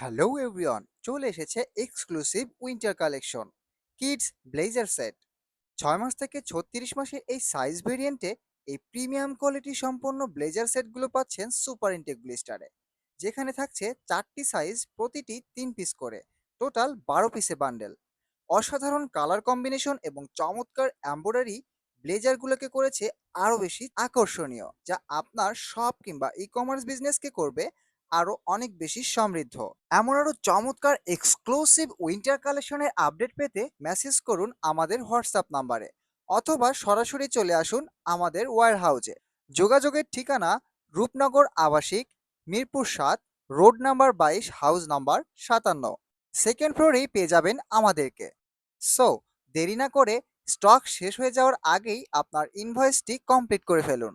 Hello everyone, চলে এসেছে exclusive winter collection kids blazer set. 6 মাস থেকে 36 মাসের এই সাইজ ভেরিয়েন্টে এই প্রিমিয়াম কোয়ালিটি সম্পন্ন ব্লেজার সেটগুলো পাচ্ছেন সুপার ইনটেক ব্লিস্টারে, যেখানে থাকছে 4টি সাইজ, প্রতিটি 3 পিস করে, টোটাল 12 পিসে বান্ডেল। অসাধারণ কালার কম্বিনেশন এবং চমৎকার এমব্রয়ডারি ব্লেজারগুলোকে করেছে আরও বেশি আকর্ষণীয়, যা আপনার শপ কিংবা ই কমার্স বিজনেসকে করবে আরও অনেক বেশি সমৃদ্ধ। এমন আরও চমৎকার এক্সক্লুসিভ উইন্টার কালেকশনের আপডেট পেতে মেসেজ করুন আমাদের হোয়াটসঅ্যাপ নাম্বারে, অথবা সরাসরি চলে আসুন আমাদের ওয়্যার হাউজে। যোগাযোগের ঠিকানা: রূপনগর আবাসিক, Mirpur ৭, road number 22, house number 57। Second ফ্লোরেই পেয়ে যাবেন আমাদেরকে। সো দেরি না করে স্টক শেষ হয়ে যাওয়ার আগেই আপনার ইনভয়েসটি কমপ্লিট করে ফেলুন।